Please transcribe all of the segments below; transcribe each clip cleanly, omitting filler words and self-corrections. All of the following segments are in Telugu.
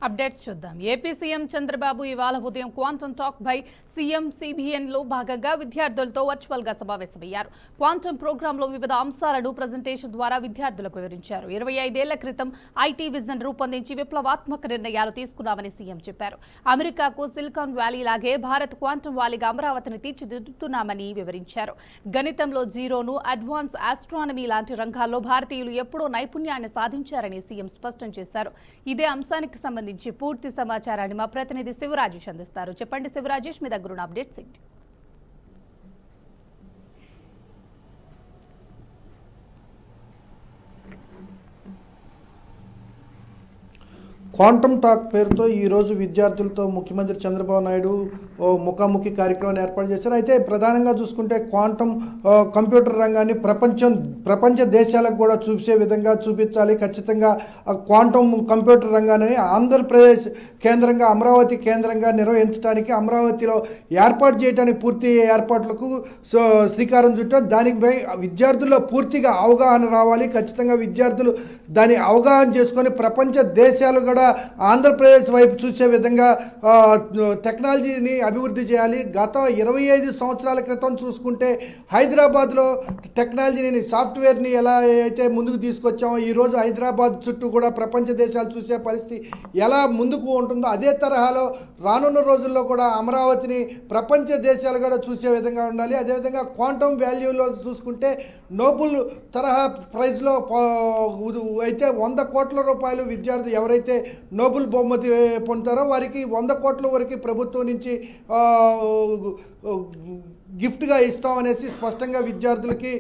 అప్డేట్స్ చూద్దాం. ఏపీ సీఎం చంద్రబాబు ఇవాళ ఉదయం quantum talk by CM CBN లో భాగంగా విద్యార్థులతో వర్చువల్ గా సమావేశమయ్యారు. క్వాంటమ్ ప్రోగ్రామ్ లో వివిధ అంశాలను ప్రెజెంటేషన్ ద్వారా విద్యార్థులకు వివరించారు. 25 ఏళ్ల క్రితం ఐటీ విజన్ రూపొందించి విప్లవాత్మక నిర్ణయాలు తీసుకున్నామని సీఎం చెప్పారు. అమెరికాకు సిలికాన్ వ్యాలీ లాగే భారత్ క్వాంటమ్ వ్యాలీగా అమరావతిని తీర్చిదిద్దుతున్నామని వివరించారు. గణితంలో జీరోను, అడ్వాన్స్ ఆస్ట్రానమీ లాంటి రంగాల్లో భారతీయులు ఎప్పుడో నైపుణ్యాన్ని సాధించారని సీఎం స్పష్టం చేశారు. ఇదే అంశానికి సంబంధించి పూర్తి సమాచారాన్ని మా ప్రతినిధి శివరాజేష్ అందిస్తారు. చెప్పండి శివరాజేష్, మీ దగ్గర ఉన్న అప్డేట్స్ ఏంటి? క్వాంటమ్ టాక్ పేరుతో ఈరోజు విద్యార్థులతో ముఖ్యమంత్రి చంద్రబాబు నాయుడు ముఖాముఖి కార్యక్రమాన్ని ఏర్పాటు చేశారు. అయితే ప్రధానంగా చూసుకుంటే క్వాంటమ్ కంప్యూటర్ రంగాన్ని ప్రపంచ దేశాలకు కూడా చూసే విధంగా చూపించాలి. ఖచ్చితంగా క్వాంటమ్ కంప్యూటర్ రంగాన్ని ఆంధ్రప్రదేశ్ కేంద్రంగా, అమరావతి కేంద్రంగా నిర్వహించడానికి, అమరావతిలో ఏర్పాటు చేయడానికి పూర్తి ఏర్పాట్లకు శ్రీకారం చుట్టారు. దానిపై విద్యార్థుల్లో పూర్తిగా అవగాహన రావాలి. ఖచ్చితంగా విద్యార్థులు దాన్ని అవగాహన చేసుకొని ప్రపంచ దేశాలు కూడా ఆంధ్రప్రదేశ్ వైపు చూసే విధంగా టెక్నాలజీని అభివృద్ధి చేయాలి. గత 25 సంవత్సరాల క్రితం చూసుకుంటే హైదరాబాద్లో టెక్నాలజీని, సాఫ్ట్వేర్ని ఎలా అయితే ముందుకు తీసుకొచ్చామో ఈరోజు హైదరాబాద్ చుట్టూ కూడా ప్రపంచ దేశాలు చూసే పరిస్థితి ఎలా ముందుకు ఉంటుందో అదే తరహాలో రానున్న రోజుల్లో కూడా అమరావతిని ప్రపంచ దేశాలు కూడా చూసే విధంగా ఉండాలి. అదేవిధంగా క్వాంటమ్ వాల్యూలో చూసుకుంటే నోబెల్ తరహా ప్రైజ్లో అయితే 100 కోట్ల రూపాయలు విద్యార్థులు ఎవరైతే నోబెల్ బహుమతి పొందుతారో వారికి 100 కోట్ల వరకు ప్రభుత్వం నుంచి గిఫ్ట్గా ఇస్తామనేసి స్పష్టంగా విద్యార్థులకి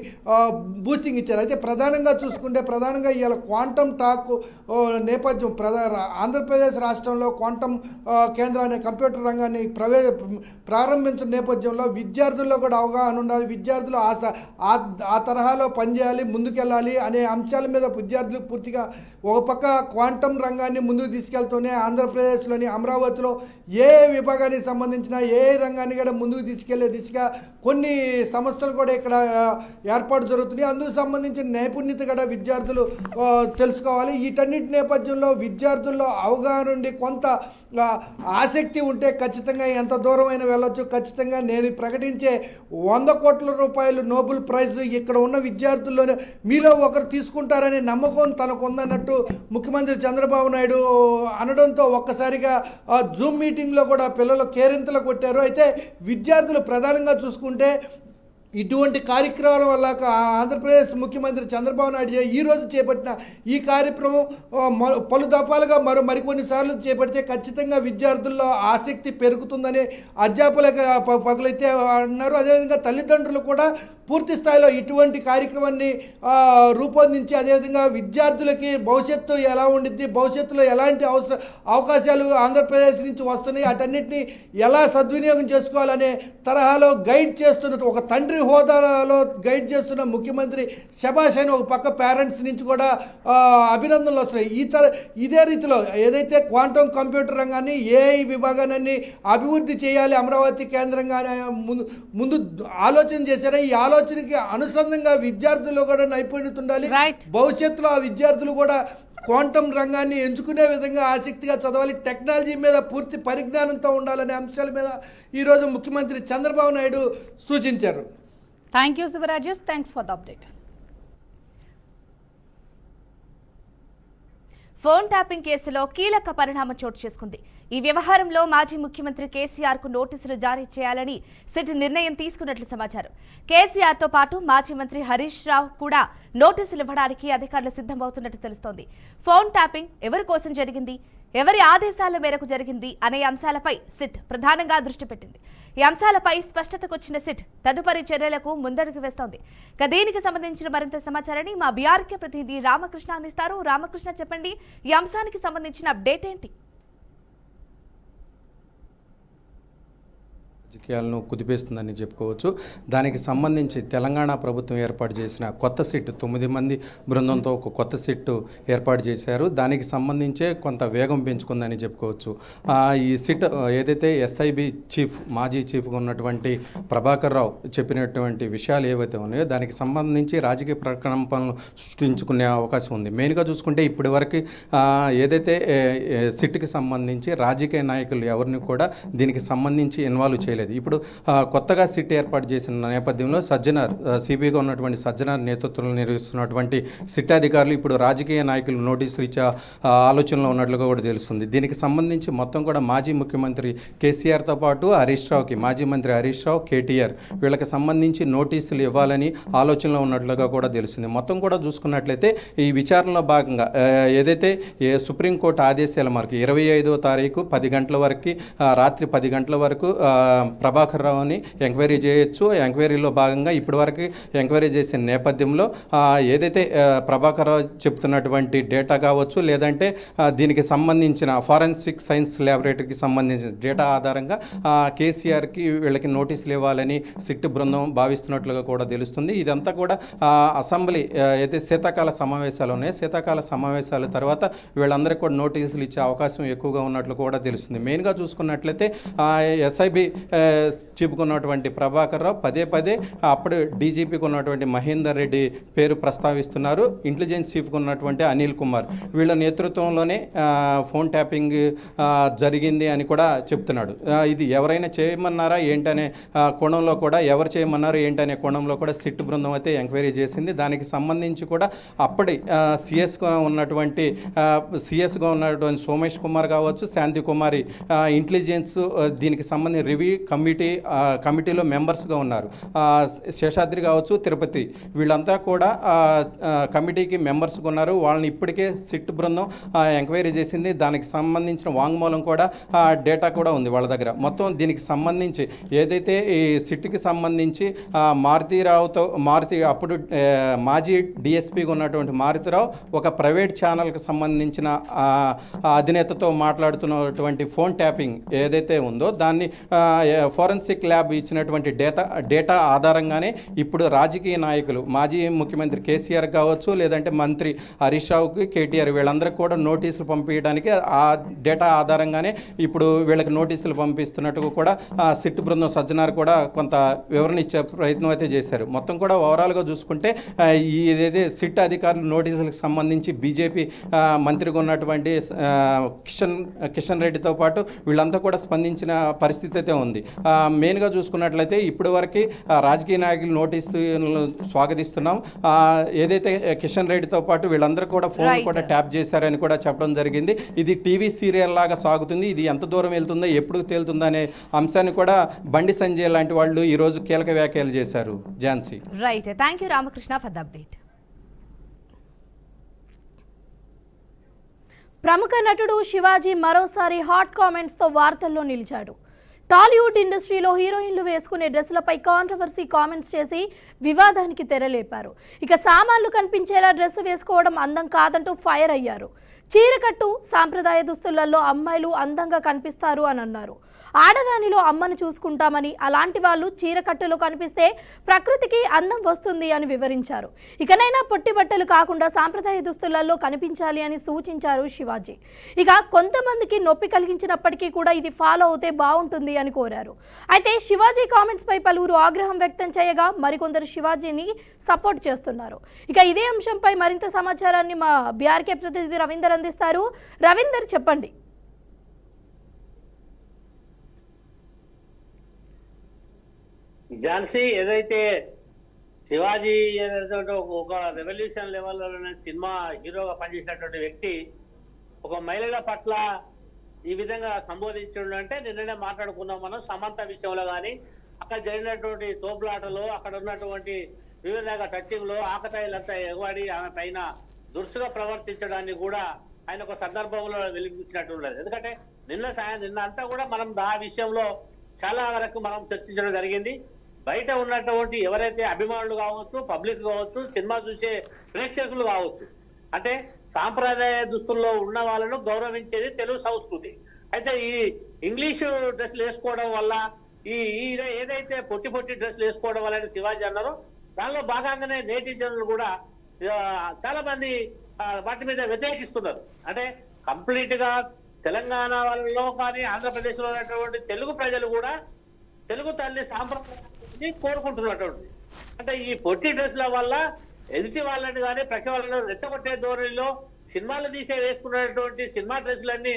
బూస్టింగ్ ఇచ్చారు. అయితే ప్రధానంగా చూసుకుంటే ఇవాళ క్వాంటమ్ టాక్ నేపథ్యం ఆంధ్రప్రదేశ్ రాష్ట్రంలో క్వాంటమ్ కేంద్రాన్ని, కంప్యూటర్ రంగాన్ని ప్రారంభించిన నేపథ్యంలో విద్యార్థుల్లో కూడా అవగాహన ఉండాలి. విద్యార్థులు ఆ తరహాలో పనిచేయాలి, ముందుకెళ్ళాలి అనే అంశాల మీద విద్యార్థులు పూర్తిగా ఒక పక్క క్వాంటమ్ రంగాన్ని ముందుకు తీసుకెళ్తూనే ఆంధ్రప్రదేశ్లోని అమరావతిలో ఏ విభాగానికి సంబంధించిన ఏ రంగాన్ని కూడా ముందుకు తీసుకెళ్లే దిశగా కొన్ని సంస్థలు కూడా ఇక్కడ ఏర్పాటు జరుగుతున్నాయి. అందుకు సంబంధించిన నైపుణ్యత కూడా విద్యార్థులు తెలుసుకోవాలి. వీటన్నిటి నేపథ్యంలో విద్యార్థుల్లో అవగాహన ఉండి కొంత ఆసక్తి ఉంటే ఖచ్చితంగా ఎంత దూరమైనా వెళ్ళొచ్చు. ఖచ్చితంగా నేను ప్రకటించే 100 కోట్ల రూపాయలు నోబెల్ ప్రైజ్ ఇక్కడ ఉన్న విద్యార్థుల్లోనే మీలో ఒకరు తీసుకుంటారనే నమ్మకం తనకు ఉందన్నట్టు ముఖ్యమంత్రి చంద్రబాబు నాయుడు అనడంతో ఒక్కసారిగా జూమ్ మీటింగ్లో కూడా పిల్లలు కేరింతలు కొట్టారు. అయితే విద్యార్థులు ప్రధానంగా చూసుకుంటే ఇటువంటి కార్యక్రమాల వల్ల ఆంధ్రప్రదేశ్ ముఖ్యమంత్రి చంద్రబాబు నాయుడు ఈరోజు చేపట్టిన ఈ కార్యక్రమం పలు దఫాలుగా మరికొన్నిసార్లు చేపడితే ఖచ్చితంగా విద్యార్థుల్లో ఆసక్తి పెరుగుతుందని అధ్యాపకులకు పగులైతే అన్నారు. అదేవిధంగా తల్లిదండ్రులు కూడా పూర్తి స్థాయిలో ఇటువంటి కార్యక్రమాన్ని రూపొందించి అదేవిధంగా విద్యార్థులకి భవిష్యత్తు ఎలా ఉండిద్ది, భవిష్యత్తులో ఎలాంటి అవకాశాలు ఆంధ్రప్రదేశ్ నుంచి వస్తున్నాయి, వాటన్నిటిని ఎలా సద్వినియోగం చేసుకోవాలనే తరహాలో గైడ్ చేస్తున్న, ఒక తండ్రి హోదాలో గైడ్ చేస్తున్న ముఖ్యమంత్రి శభాష్ అని ఒక పక్క పేరెంట్స్ నుంచి కూడా అభినందనలు వస్తున్నాయి. ఇదే రీతిలో ఏదైతే క్వాంటమ్ కంప్యూటర్ రంగాన్ని, ఏఐ విభాగాన్ని అభివృద్ధి చేయాలి అమరావతి కేంద్రంగా ముందు ఆలోచన చేశారో ఈ ఆలోచనకి అనుసంధంగా విద్యార్థుల్లో కూడా నైపుణ్యత ఉండాలి. భవిష్యత్తులో ఆ విద్యార్థులు కూడా క్వాంటమ్ రంగాన్ని ఎంచుకునే విధంగా ఆసక్తిగా చదవాలి, టెక్నాలజీ మీద పూర్తి పరిజ్ఞానంతో ఉండాలనే అంశాల మీద ఈరోజు ముఖ్యమంత్రి చంద్రబాబు నాయుడు సూచించారు. Thank you Shivarajesh, thanks for the update. Phone tapping కేసులో కీలక పరిణామం చోటు చేసుకుంది. ఈ వ్యవహారంలో మాజీ ముఖ్యమంత్రి కేసీఆర్ కు నోటీసులు జారీ చేయాలని సిట్ నిర్ణయం తీసుకున్నట్లు సమాచారం. కేసీఆర్ తో పాటు మాజీ మంత్రి హరీష్ రావు కూడా నోటీసులు ఇవ్వడానికి అధికారులు సిద్ధమవుతున్నట్టు తెలుస్తోంది. ఫోన్ ట్యాపింగ్ ఎవరి కోసం జరిగింది, ఎవరి ఆదేశాల మేరకు జరిగింది అనే అంశాలపై సిట్ ప్రధానంగా దృష్టి పెట్టింది. ఈ అంశాలపై స్పష్టతకొచ్చిన సిట్ తదుపరి చర్యలకు ముందడుగు వేస్తోంది. దీనికి సంబంధించిన మరింత సమాచారాన్ని మా బీఆర్కే ప్రతినిధి రామకృష్ణ అందిస్తారు. రామకృష్ణ, చెప్పండి, ఈ అంశానికి సంబంధించిన అప్డేట్ ఏంటి? రాజకీయాలను కుదిపేస్తుందని చెప్పుకోవచ్చు. దానికి సంబంధించి తెలంగాణ ప్రభుత్వం ఏర్పాటు చేసిన కొత్త సిట్ 9 మంది బృందంతో ఒక కొత్త సిట్ ఏర్పాటు చేశారు. దానికి సంబంధించే కొంత వేగం పెంచుకుందని చెప్పుకోవచ్చు. ఈ సిట్ ఏదైతే ఎస్ఐబి చీఫ్ మాజీ చీఫ్గా ఉన్నటువంటి ప్రభాకర్ రావు చెప్పినటువంటి విషయాలు ఏవైతే ఉన్నాయో దానికి సంబంధించి రాజకీయ ప్రకంపనలు సృష్టించుకునే అవకాశం ఉంది. మెయిన్గా చూసుకుంటే ఇప్పటి వరకు ఏదైతే సిట్కి సంబంధించి రాజకీయ నాయకులు ఎవరిని కూడా దీనికి సంబంధించి ఇన్వాల్వ్ చేయలేదు. ఇప్పుడు కొత్తగా సిట్ ఏర్పాటు చేసిన నేపథ్యంలో సజ్జనార్ సిబిగా ఉన్నటువంటి సజ్జనార్ నేతృత్వంలో నిర్వహిస్తున్నటువంటి సిట్ అధికారులు ఇప్పుడు రాజకీయ నాయకులు నోటీసులు ఇచ్చే ఆలోచనలో ఉన్నట్లుగా కూడా తెలుస్తుంది. దీనికి సంబంధించి మొత్తం కూడా మాజీ ముఖ్యమంత్రి కేసీఆర్తో పాటు హరీష్ రావుకి మాజీ మంత్రి హరీష్ రావు, కేటీఆర్ వీళ్ళకి సంబంధించి నోటీసులు ఇవ్వాలని ఆలోచనలో ఉన్నట్లుగా కూడా తెలుస్తుంది. మొత్తం కూడా చూసుకున్నట్లయితే ఈ విచారణలో భాగంగా ఏదైతే సుప్రీంకోర్టు ఆదేశాల మేరకు 25వ తారీఖు 10 గంటల వరకు రాత్రి 10 గంటల వరకు ప్రభాకర్ రావుని ఎంక్వైరీ చేయొచ్చు. ఎంక్వైరీలో భాగంగా ఇప్పటివరకు ఎంక్వైరీ చేసిన నేపథ్యంలో ఏదైతే ప్రభాకర్ రావు చెప్తున్నటువంటి డేటా కావచ్చు, లేదంటే దీనికి సంబంధించిన ఫారెన్సిక్ సైన్స్ ల్యాబొరేటరీకి సంబంధించిన డేటా ఆధారంగా కేసీఆర్కి వీళ్ళకి నోటీసులు ఇవ్వాలని సిట్ బృందం భావిస్తున్నట్లుగా కూడా తెలుస్తుంది. ఇదంతా కూడా అసెంబ్లీ అయితే శీతాకాల సమావేశాలు ఉన్నాయి. శీతాకాల సమావేశాల తర్వాత వీళ్ళందరికీ కూడా నోటీసులు ఇచ్చే అవకాశం ఎక్కువగా ఉన్నట్లు కూడా తెలుస్తుంది. మెయిన్గా చూసుకున్నట్లయితే ఎస్ఐబి చీఫ్గా ఉన్నటువంటి ప్రభాకర్ రావు పదే అప్పుడు డీజీపీకి ఉన్నటువంటి మహేందర్ రెడ్డి పేరు ప్రస్తావిస్తున్నారు. ఇంటెలిజెన్స్ చీఫ్గా ఉన్నటువంటి అనిల్ కుమార్ వీళ్ళ నేతృత్వంలోనే ఫోన్ ట్యాపింగ్ జరిగింది అని కూడా చెప్తున్నాడు. ఇది ఎవరైనా చేయమన్నారా ఏంటనే కోణంలో కూడా ఎవరు చేయమన్నారు ఏంటనే కోణంలో కూడా సిట్ బృందం అయితే ఎంక్వైరీ చేసింది. దానికి సంబంధించి కూడా అప్పటి సిఎస్గా ఉన్నటువంటి సోమేష్ కుమార్ కావచ్చు, శాంతి కుమారి ఇంటెలిజెన్స్ దీనికి సంబంధించి రివ్యూ కమిటీలో మెంబర్స్గా ఉన్నారు. శేషాద్రి కావచ్చు, తిరుపతి వీళ్ళంతా కూడా కమిటీకి మెంబర్స్గా ఉన్నారు. వాళ్ళని ఇప్పటికే సిట్ బృందం ఎంక్వైరీ చేసింది. దానికి సంబంధించిన వాంగ్మూలం కూడా డేటా కూడా ఉంది వాళ్ళ దగ్గర. మొత్తం దీనికి సంబంధించి ఏదైతే ఈ సిట్కి సంబంధించి మారుతి అప్పుడు మాజీ డిఎస్పీగా ఉన్నటువంటి మారుతిరావు ఒక ప్రైవేట్ ఛానల్కి సంబంధించిన అధినేతతో మాట్లాడుతున్నటువంటి ఫోన్ ట్యాపింగ్ ఏదైతే ఉందో దాన్ని ఫోరెన్సిక్ ల్యాబ్ ఇచ్చినటువంటి డేటా ఆధారంగానే ఇప్పుడు రాజకీయ నాయకులు మాజీ ముఖ్యమంత్రి కేసీఆర్ కావచ్చు, లేదంటే మంత్రి హరీష్ రావుకి, కేటీఆర్ వీళ్ళందరికీ కూడా నోటీసులు పంపించడానికి ఆ డేటా ఆధారంగానే ఇప్పుడు వీళ్ళకి నోటీసులు పంపిస్తున్నట్టు కూడా సిట్ బృందం సజ్జనార్ కూడా కొంత వివరణ ఇచ్చే ప్రయత్నం అయితే చేశారు. మొత్తం కూడా ఓవరాల్గా చూసుకుంటే ఏదైతే సిట్ అధికారులు నోటీసులకు సంబంధించి బీజేపీ మంత్రిగా ఉన్నటువంటి కిషన్ రెడ్డితో పాటు వీళ్ళంతా కూడా స్పందించిన పరిస్థితి అయితే ఉంది. మెయిన్గా చూసుకున్నట్లయితే ఇప్పటి వరకు రాజకీయ నాయకులు నోటీసులు స్వాగతిస్తున్నాం. ఏదైతే కిషన్ రెడ్డితో పాటు వీళ్ళందరూ కూడా ఫోన్ కూడా ట్యాప్ చేశారని కూడా చెప్పడం జరిగింది. ఇది టీవీ సీరియల్ లాగా సాగుతుంది. ఇది ఎంత దూరం వెళ్తుందో ఎప్పుడు తేలుతుందో అనే అంశాన్ని కూడా బండి సంజయ్ లాంటి వాళ్ళు ఈరోజు కీలక వ్యాఖ్యలు చేశారు. Jhansi right. Thank you Ramakrishna for the update. ప్రముఖ నటుడు శివాజీ మరోసారి హాట్ కామెంట్స్తో వార్తల్లో నిలిచాడు. టాలీవుడ్ ఇండస్ట్రీలో హీరోయిన్లు వేసుకునే డ్రెస్సులపై కాంట్రవర్సీ కామెంట్స్ చేసి వివాదానికి తెరలేపారు. ఇక సామాన్లు కనిపించేలా డ్రెస్ వేసుకోవడం అందం కాదంటూ ఫైర్ అయ్యారు. చీరకట్టు సాంప్రదాయ దుస్తులలో అమ్మాయిలు అందంగా కనిపిస్తారు అని అన్నారు. ఆడదానిలో అమ్మను చూసుకుంటామని, అలాంటి వాళ్ళు చీరకట్టులో కనిపిస్తే ప్రకృతికి అందం వస్తుంది అని వివరించారు. ఇకనైనా పొట్టి బట్టలు కాకుండా సాంప్రదాయ దుస్తులలో కనిపించాలి అని సూచించారు శివాజీ. ఇక కొంతమందికి నొప్పి కలిగించినప్పటికీ కూడా ఇది ఫాలో అవుతే బాగుంటుంది అని కోరారు. అయితే శివాజీ కామెంట్స్ పై పలువురు ఆగ్రహం వ్యక్తం చేయగా మరికొందరు శివాజీని సపోర్ట్ చేస్తున్నారు. ఇక ఇదే అంశంపై మరింత సమాచారాన్ని మా బీఆర్కే ప్రతినిధి రవీందర్ అందిస్తారు. రవీందర్, చెప్పండి. ఝాన్సీ, ఏదైతే శివాజీ ఒక రెవల్యూషన్ లెవెల్లో సినిమా హీరోగా పనిచేసినటువంటి వ్యక్తి ఒక మహిళల పట్ల ఈ విధంగా సంబోధించడం అంటే నిన్ననే మాట్లాడుకున్నాం మనం సమంత విషయంలో కానీ, అక్కడ జరిగినటువంటి తోపులాటలో అక్కడ ఉన్నటువంటి వివిధ టచింగ్ లో ఆకతాయిలంతా ఎగవాడి ఆమె పైన దురుసుగా ప్రవర్తించడాన్ని కూడా ఆయన ఒక సందర్భంలో వెలిగించినట్టు ఉండదు. ఎందుకంటే నిన్న అంతా కూడా మనం ఆ విషయంలో చాలా వరకు మనం చర్చించడం జరిగింది. బయట ఉన్నటువంటి ఎవరైతే అభిమానులు కావచ్చు, పబ్లిక్ కావచ్చు, సినిమా చూసే ప్రేక్షకులు కావచ్చు, అంటే సాంప్రదాయ దుస్తుల్లో ఉన్న వాళ్ళను గౌరవించేది తెలుగు సంస్కృతి. అయితే ఈ ఇంగ్లీషు డ్రెస్సులు వేసుకోవడం వల్ల ఈయన ఏదైతే పొట్టి పొట్టి డ్రెస్సులు వేసుకోవడం వల్ల శివాజీ అన్నారో దానిలో భాగంగానే నేటిజన్లు కూడా చాలా మంది వాటి మీద వ్యతిరేకిస్తున్నారు. అంటే కంప్లీట్ గా తెలంగాణ వాళ్ళలో కానీ ఆంధ్రప్రదేశ్ లో ఉన్నటువంటి తెలుగు ప్రజలు కూడా తెలుగు తల్లి సాంప్రదాయాన్ని కోరుకుంటున్నటువంటి, అంటే ఈ పొట్టి డ్రెస్సుల వల్ల ఎదుటి వాళ్ళని కానీ ప్రతి వాళ్ళని రెచ్చగొట్టే ధోరణిలో సినిమాలు తీసే వేసుకున్నటువంటి సినిమా డ్రెస్సులన్నీ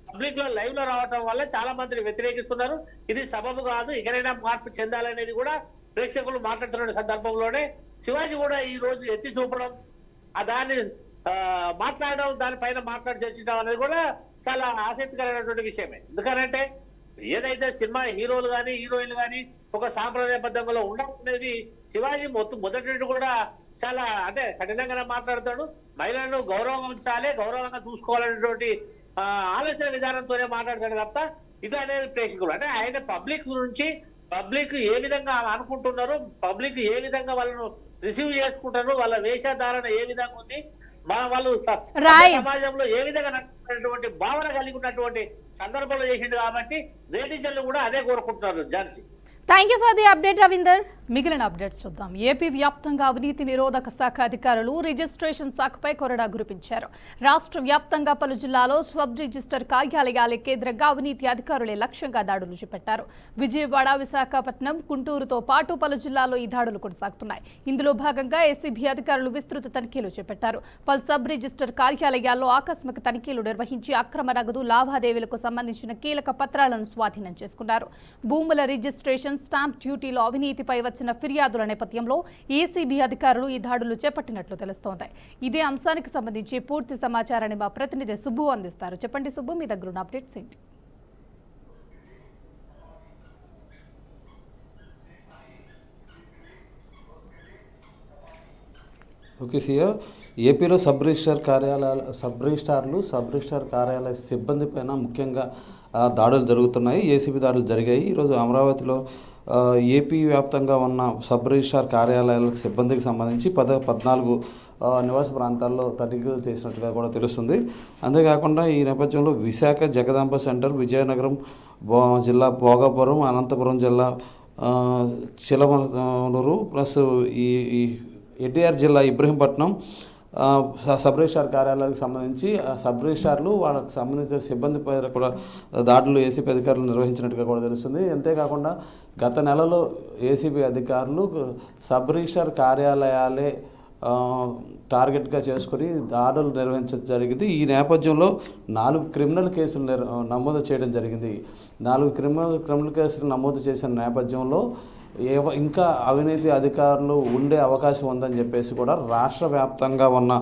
పబ్లిక్ లో లైవ్ లో రావడం వల్ల చాలా మందిని వ్యతిరేకిస్తున్నారు. ఇది సబబు కాదు, ఎక్కడైనా మార్పు చెందాలనేది కూడా ప్రేక్షకులు మాట్లాడుతున్న సందర్భంలోనే శివాజీ కూడా ఈ రోజు ఎత్తి చూపడం, దాన్ని మాట్లాడడం, దానిపైన మాట్లాడి చర్చించడం అనేది కూడా చాలా ఆసక్తికరమైనటువంటి విషయమే. ఎందుకనంటే ఏదైతే సినిమా హీరోలు కానీ హీరోయిన్లు కానీ ఒక సాంప్రదాయబద్ధంగా ఉండాలనేది శివాజీ మొదటి నుండి కూడా చాలా అంటే కఠినంగానే మాట్లాడతాడు. మహిళలను గౌరవించాలి, గౌరవంగా చూసుకోవాలనేటువంటి ఆలోచన విధానంతోనే మాట్లాడతాడు తప్ప ఇది అనేది ప్రేక్షకులు అంటే ఆయన పబ్లిక్ నుంచి పబ్లిక్ ఏ విధంగా అనుకుంటున్నారు, పబ్లిక్ ఏ విధంగా వాళ్ళను రిసీవ్ చేసుకుంటారు, వాళ్ళ వేషధారణ ఏ విధంగా ఉంది, వాళ్ళు సమాజంలో ఏ విధంగా నడుస్తున్నటువంటి భావన కలిగి ఉన్నటువంటి సందర్భంలో చేసిండు కాబట్టి నేటిజన్లు కూడా అదే కోరుకుంటున్నారు. Jhansi, thank you for the update Ravinder. మిగిలిన అప్డేట్స్ చూద్దాం. ఏపీ వ్యాప్తంగా అవినీతి నిరోధక శాఖ అధికారులు రిజిస్ట్రేషన్ శాఖపై కొరడా గురిపించారు. రాష్ట్ర వ్యాప్తంగా పలు జిల్లాలో సబ్ రిజిస్టర్ కార్యాలయాల కేంద్రంగా అవినీతి అధికారులే లక్ష్యంగా దాడులు చేపట్టారు. విజయవాడ, విశాఖపట్నం, గుంటూరుతో పాటు పలు జిల్లాల్లో ఈ దాడులు కొనసాగుతున్నాయి. ఇందులో భాగంగా ఏసీబీ అధికారులు విస్తృత తనిఖీలు చేపట్టారు. పలు సబ్ రిజిస్టర్ కార్యాలయాల్లో ఆకస్మిక తనిఖీలు నిర్వహించి అక్రమ నగదు లావాదేవీలకు సంబంధించిన కీలక పత్రాలను స్వాధీనం చేసుకున్నారు. భూముల రిజిస్ట్రేషన్, స్టాంప్ డ్యూటీలో అవినీతిపై వచ్చిన ఫిర్యాదుల నేపథ్యంలో ఏసీబీ అధికారులు ఈ దాడులు చేపట్టినట్లు తెలుస్తోంది. ఇదే అంశానికి సంబంధించి పూర్తి సమాచారాన్ని మా ప్రతినిధి సుబ్బు అందిస్తారు. చెప్పండి సుబ్బు, మీ దగ్గర ఉన్న అప్డేట్స్ ఏంటి? ఓకే సియా, ఏపీలో సబ్ రిజిస్టార్ కార్యాలయ సిబ్బంది పైన ముఖ్యంగా దాడులు జరుగుతున్నాయి. ఏసీబీ దాడులు జరిగాయి. ఈరోజు అమరావతిలో ఏపీ వ్యాప్తంగా ఉన్న సబ్ రిజిస్టార్ కార్యాలయాలకు సిబ్బందికి సంబంధించి 14 నివాస ప్రాంతాల్లో తనిఖీలు చేసినట్టుగా కూడా తెలుస్తుంది. అంతేకాకుండా ఈ నేపథ్యంలో విశాఖ జగదాంబ సెంటర్, విజయనగరం జిల్లా భోగాపురం, అనంతపురం జిల్లా చిలమనూరు ప్లస్ ఈ ఎన్టీఆర్ జిల్లా ఇబ్రహీంపట్నం సబ్ రిజిస్టార్ కార్యాలయాలకు సంబంధించి సబ్ రిజిస్టార్లు వాళ్ళకి సంబంధించిన సిబ్బంది పైన కూడా దాడులు ఏసీబీ అధికారులు నిర్వహించినట్టుగా కూడా తెలుస్తుంది. అంతేకాకుండా గత నెలలో ఏసీబీ అధికారులు సబ్ రిజిస్టార్ కార్యాలయాలే టార్గెట్గా చేసుకుని దాడులు నిర్వహించడం జరిగింది. ఈ నేపథ్యంలో 4 క్రిమినల్ కేసులు నమోదు చేయడం జరిగింది. 4 క్రిమినల్ కేసులు నమోదు చేసిన నేపథ్యంలో ఇంకా అవినీతి అధికారులు ఉండే అవకాశం ఉందని చెప్పేసి కూడా రాష్ట్ర వ్యాప్తంగా ఉన్న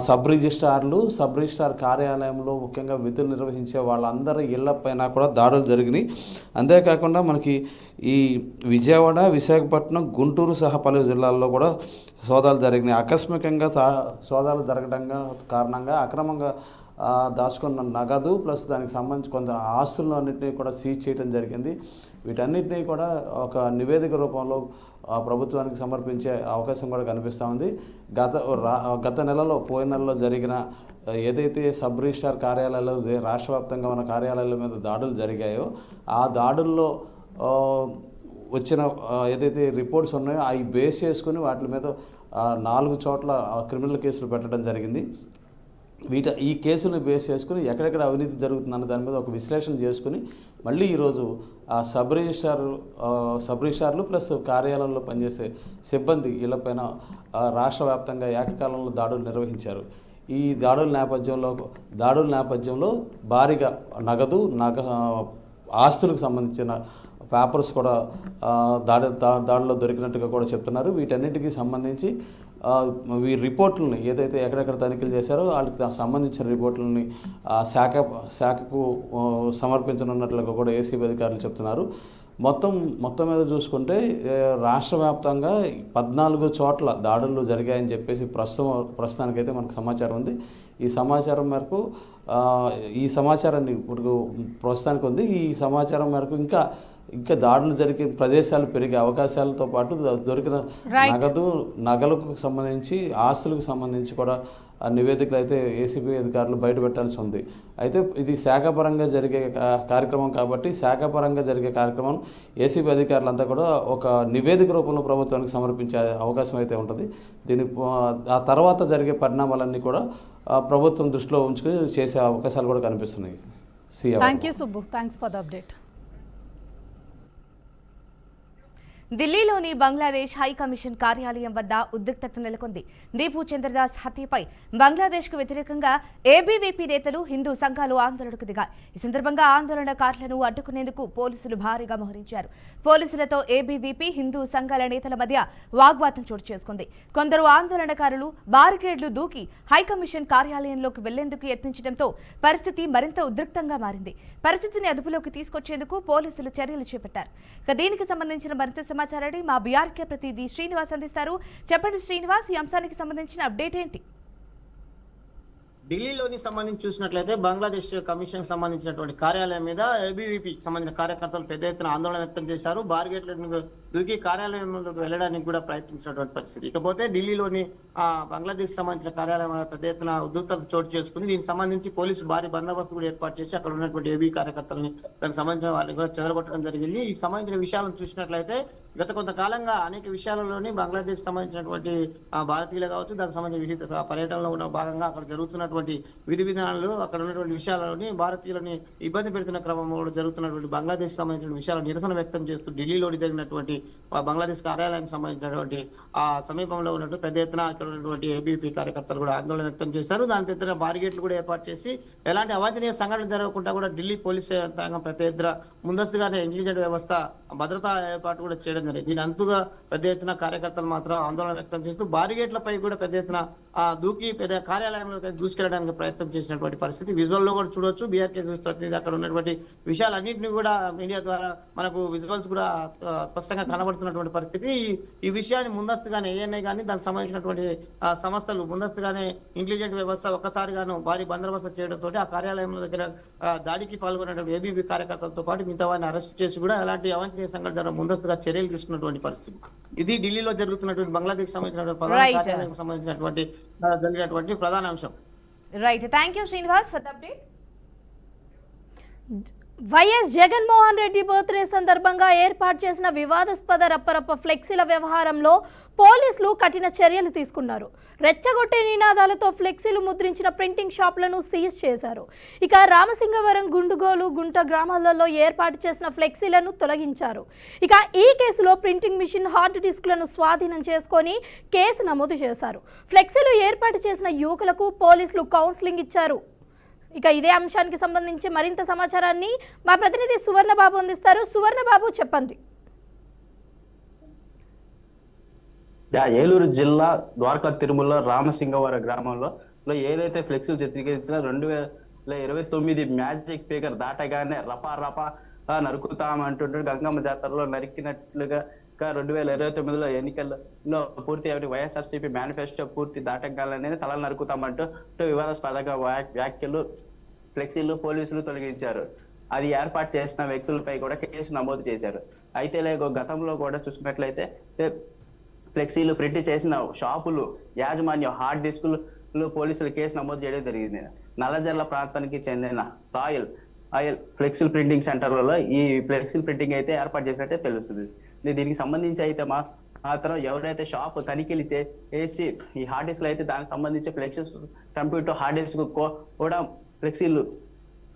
సబ్ రిజిస్టార్ కార్యాలయంలో ముఖ్యంగా విధులు నిర్వహించే వాళ్ళందరి ఇళ్లపైన కూడా దాడులు జరిగినాయి. అంతేకాకుండా మనకి ఈ విజయవాడ, విశాఖపట్నం, గుంటూరు సహా పలు జిల్లాల్లో కూడా సోదాలు జరిగినాయి. ఆకస్మికంగా సోదాలు జరగడం కారణంగా అక్రమంగా దాచుకున్న నగదు ప్లస్ దానికి సంబంధించి కొంత ఆస్తులను అన్నింటినీ కూడా సీజ్ చేయడం జరిగింది. వీటన్నిటినీ కూడా ఒక నివేదిక రూపంలో ప్రభుత్వానికి సమర్పించే అవకాశం కూడా కనిపిస్తూ ఉంది. గత నెలలో పోయిన నెలలో జరిగిన ఏదైతే సబ్ రిజిస్టార్ కార్యాలయాలు రాష్ట్ర వ్యాప్తంగా ఉన్న కార్యాలయాల మీద దాడులు జరిగాయో ఆ దాడుల్లో వచ్చిన ఏదైతే రిపోర్ట్స్ ఉన్నాయో అవి బేస్ చేసుకుని వాటి మీద 4 చోట్ల క్రిమినల్ కేసులు పెట్టడం జరిగింది. ఈ కేసులను బేస్ చేసుకుని ఎక్కడెక్కడ అవినీతి జరుగుతుందన్న దాని మీద ఒక విశ్లేషణ చేసుకుని మళ్ళీ ఈరోజు ఆ సబ్ రిజిస్టార్లు ప్లస్ కార్యాలయంలో పనిచేసే సిబ్బంది ఇళ్లపైన రాష్ట్ర వ్యాప్తంగా ఏకకాలంలో దాడులు నిర్వహించారు. ఈ దాడుల నేపథ్యంలో భారీగా ఆస్తులకు సంబంధించిన పేపర్స్ కూడా దాడిలో దొరికినట్టుగా కూడా చెప్తున్నారు. వీటన్నిటికీ సంబంధించి ఈ రిపోర్ట్లని ఏదైతే ఎక్కడెక్కడ తనిఖీలు చేశారో వాళ్ళకి సంబంధించిన రిపోర్ట్లని శాఖకు సమర్పించనున్నట్లుగా కూడా ఏసీబీ అధికారులు చెప్తున్నారు. మొత్తం మీద చూసుకుంటే రాష్ట్ర వ్యాప్తంగా 14 చోట్ల దాడులు జరిగాయని చెప్పేసి ప్రస్తుతానికైతే మనకు సమాచారం ఉంది. ఈ సమాచారం మేరకు ఈ సమాచారాన్ని ఇప్పుడు ప్రస్తుతానికి ఉంది. ఈ సమాచారం మేరకు ఇంకా ఇంకా దాడులు జరిగే ప్రదేశాలు పెరిగే అవకాశాలతో పాటు దొరికిన నగలకు సంబంధించి ఆస్తులకు సంబంధించి కూడా ఆ నివేదికలు అయితే ఏసీబీ అధికారులు బయటపెట్టాల్సి ఉంది. అయితే ఇది శాఖాపరంగా జరిగే కార్యక్రమం కాబట్టి శాఖాపరంగా జరిగే కార్యక్రమం ఏసీబీ అధికారులంతా కూడా ఒక నివేదిక రూపంలో ప్రభుత్వానికి సమర్పించే అవకాశం అయితే ఉంటుంది. ఆ తర్వాత జరిగే పరిణామాలన్నీ కూడా ప్రభుత్వం దృష్టిలో ఉంచుకొని చేసే అవకాశాలు కూడా కనిపిస్తున్నాయి. Thank you Subbu, thanks for the update. ఢిల్లీలోని బంగ్లాదేశ్ హై కమిషన్ కార్యాలయం వద్ద ఉద్రిక్తత నెలకొంది. దీపు చంద్రదాస్ హత్యపై బంగ్లాదేశ్కు వ్యతిరేకంగా ఏబీవీపీ నేతలు, హిందూ సంఘాలు ఆందోళనకు దిగారు. ఈ సందర్భంగా ఆందోళనకారులను అడ్డుకునేందుకు పోలీసులు భారీగా మోహరించారు. పోలీసులతో ఏబీవీపీ, హిందూ సంఘాల నేతల మధ్య వాగ్వాదం చోటు చేసుకుంది. కొందరు ఆందోళనకారులు బారికేడ్లు దూకి హైకమిషన్ కార్యాలయంలోకి వెళ్లేందుకు యత్నించడంతో పరిస్థితి మరింత ఉద్రిక్తంగా మారింది. పరిస్థితిని అదుపులోకి తీసుకొచ్చేందుకు పోలీసులు చర్యలు చేపట్టారు. దీనికి సంబంధించిన మరింత సమాచారాన్ని మా బీఆర్కే ప్రతినిధి శ్రీనివాస్ అందిస్తారు. చెప్పండి శ్రీనివాస్, ఈ అంశానికి సంబంధించిన అప్డేట్ ఏంటి? ఢిల్లీలోని సంబంధించి చూసినట్లయితే బంగ్లాదేశ్ కమిషన్ సంబంధించినటువంటి కార్యాలయం మీద ఏబీవీపీకి సంబంధించిన కార్యకర్తలు పెద్ద ఎత్తున ఆందోళన వ్యక్తం చేశారు. బార్గేట్లను దూకి కార్యాలయంలోకి వెళ్ళడానికి కూడా ప్రయత్నించినటువంటి పరిస్థితి. ఇకపోతే ఢిల్లీలోని బంగ్లాదేశ్ సంబంధించిన కార్యాలయం పెద్ద ఎత్తున ఉద్రిక్తత చోటు చేసుకుంది. దీనికి సంబంధించి పోలీసు భారీ బందోబస్తు కూడా ఏర్పాటు చేసి అక్కడ ఉన్నటువంటి ఏబీ కార్యకర్తలని దానికి సంబంధించిన వాళ్ళని కూడా చెదరగొట్టడం జరిగింది. ఈ సంబంధించిన విషయాలను చూసినట్లయితే గత కొంతకాలంగా అనేక విషయాలలోని బంగ్లాదేశ్ సంబంధించినటువంటి భారతీయులు కావచ్చు, దానికి సంబంధించిన వివిధ పర్యటనలో ఉన్న భాగంగా అక్కడ జరుగుతున్నటువంటి విధి విధానాలు, అక్కడ ఉన్నటువంటి విషయాలని భారతీయులని ఇబ్బంది పెడుతున్న క్రమంలో జరుగుతున్నటువంటి బంగ్లాదేశ్ సంబంధించిన విషయాలను నిరసన వ్యక్తం చేస్తూ ఢిల్లీలోని జరిగినటువంటి బంగ్లాదేశ్ కార్యాలయం సంబంధించినటువంటి ఆ సమీపంలో ఉన్నట్టు పెద్ద ఎత్తున అక్కడ ఉన్నటువంటి ఏబీపీ కార్యకర్తలు కూడా ఆందోళన వ్యక్తం చేశారు. దాని ఎత్తున బారిగేట్లు కూడా ఏర్పాటు చేసి ఎలాంటి అవాంఛనీయ సంఘటనలు జరగకుండా కూడా ఢిల్లీ పోలీసు యంత్రాంగం పెద్ద ఎత్తున ముందస్తుగానే ఇంటెలిజెంట్ వ్యవస్థ భద్రతా ఏర్పాటు కూడా చేయడం జరిగింది. దీని అంతుగా పెద్ద ఎత్తున కార్యకర్తలు మాత్రం ఆందోళన వ్యక్తం చేస్తూ బారిగేట్లపై కూడా పెద్ద ఎత్తున దూకి పెద్ద కార్యాలయంలో దూసుకెళ్ళడానికి ప్రయత్నం చేసినటువంటి పరిస్థితి విజువల్ లో కూడా చూడొచ్చు. బీఆర్కే ప్రతినిధి అక్కడ ఉన్నటువంటి విషయాలన్నింటినీ కూడా మీడియా ద్వారా మనకు విజువల్స్ కూడా స్పష్టంగా కనబడుతున్నటువంటి పరిస్థితి. ఈ విషయాన్ని ముందస్తుగానే ఏఎన్ఐ కానీ దానికి సంబంధించినటువంటి సంస్థలు ముందస్తుగానే ఇంటెలిజెంట్ వ్యవస్థ ఒక్కసారిగాను భారీ బందోబస్తు చేయడంతో ఆ కార్యాలయం దగ్గర దాడికి పాల్గొన్నటువంటి ఏబీవీ కార్యకర్తలతో పాటు మిగతా వారిని అరెస్ట్ చేసి కూడా ఎలాంటి అవాంఛనీయ సంఘటన ముందస్తుగా చర్యలు తీసుకున్నటువంటి పరిస్థితి. ఇది ఢిల్లీలో జరుగుతున్నటువంటి బంగ్లాదేశ్ సంబంధించినటువంటి ప్రధాన కార్యాలయానికి సంబంధించినటువంటి జరిగినటువంటి ప్రధాన అంశం. Right, thank you Srinivas for the update. YS Jaganmohan Reddy birthday సందర్భంగా ఏర్పాటు చేసిన వివాదాస్పద రప్పరప్ప ఫ్లెక్సీల వ్యవహారంలో పోలీసులు కఠిన చర్యలు తీసుకున్నారు. రెచ్చగొట్టే నినాదాలతో ఫ్లెక్సీలు ముద్రించిన ప్రింటింగ్ షాపులను సీజ్ చేశారు. ఇక రామసింగవరం, గుండుగోలు, గుంట గ్రామాలలో ఏర్పాటు చేసిన ఫ్లెక్సీలను తొలగించారు. ఇక ఈ కేసులో ప్రింటింగ్ మిషన్, హార్డ్ డిస్క్లను స్వాధీనం చేసుకొని కేసు నమోదు చేశారు. ఫ్లెక్సీలు ఏర్పాటు చేసిన యువకులకు పోలీసులు కౌన్సిలింగ్ ఇచ్చారు. ఇక ఇదే అంశానికి సంబంధించి మరింత సమాచారాన్ని మా ప్రతినిధి సువర్ణబాబు అందిస్తారు. సువర్ణబాబు, చెప్పండి. ఏలూరు జిల్లా ద్వారకా తిరుమల రామసింగవరం గ్రామంలో ఏదైతే ఫ్లెక్సీలు చిత్రీకరించిన 2029 మ్యాజిక్ ఫిగర్ దాటగానే రపా నరుకుతామంటుంటే గంగమ్మ జాతరలో నరికినట్లుగా 2029లో ఎన్నికల్లో పూర్తి వైఎస్ఆర్సీపీ మేనిఫెస్టో పూర్తి దాటగానే తలలు నరుకుతామంటూ వివాదాస్పదంగా వ్యాఖ్యలు ఫ్లెక్సీలు పోలీసులు తొలగించారు. అది ఏర్పాటు చేసిన వ్యక్తులపై కూడా కేసు నమోదు చేశారు. అయితే గతంలో కూడా చూసుకున్నట్లయితే ఫ్లెక్సీలు ప్రింట్ చేసిన షాపులు యాజమాన్యం హార్డ్ డిస్కులు పోలీసులు కేసు నమోదు చేయడం జరిగింది. నల్లజర్ల ప్రాంతానికి చెందిన ఆయిల్ ఫ్లెక్సీల్ ప్రింటింగ్ సెంటర్లలో ఈ ఫ్లెక్సీల్ ప్రింటింగ్ అయితే ఏర్పాటు చేసినట్టే తెలుస్తుంది. దీనికి సంబంధించి అయితే మాత్రం ఎవరైతే షాప్ తనిఖీలు చేసి ఈ హార్డ్ డిస్క్లు అయితే దానికి సంబంధించి ఫ్లెక్సీస్ కంప్యూటర్ హార్డ్ డిస్క్ కూడా ఫ్లెక్సీలు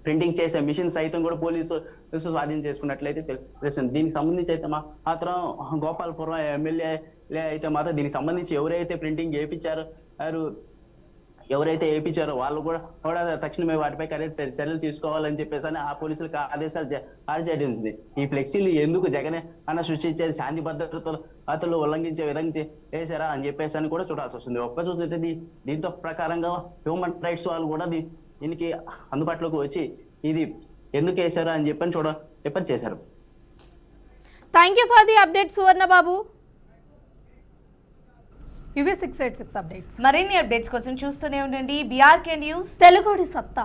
ప్రింటింగ్ చేసే మిషన్ సైతం కూడా పోలీసు స్వాధీనం చేసుకున్నట్లయితే తెలుస్తుంది. దీనికి సంబంధించి అయితే మాత్రం గోపాలపురం ఎమ్మెల్యే అయితే మాత్రం దీనికి సంబంధించి ఎవరైతే ప్రింటింగ్ ఏపించారో వాళ్ళు కూడా తక్షణమే వాటిపై చర్యలు తీసుకోవాలని చెప్పేసి ఆ పోలీసులకు ఆదేశాలు జారీ చేయడం. ఈ ఫ్లెక్సీలు ఎందుకు జగనే అన్న సృష్టించేది శాంతి భద్రతలు ఉల్లంఘించే విధంగా చేశారా అని చెప్పేసి అని కూడా చూడాల్సి వస్తుంది. ఒక్క చూస్తే దీంతో ప్రకారంగా హ్యూమన్ రైట్స్ వాళ్ళు కూడా దీనికి అందుబాటులోకి వచ్చి ఇది ఎందుకు వేశారా అని చెప్పని చేశారు. Thank you for the update Suvarnababu. ఇవి 686 అప్డేట్స్. మరిన్ని అప్డేట్స్ కోసం చూస్తూనే ఉండండి బీఆర్కే న్యూస్, తెలుగుడి సత్తా.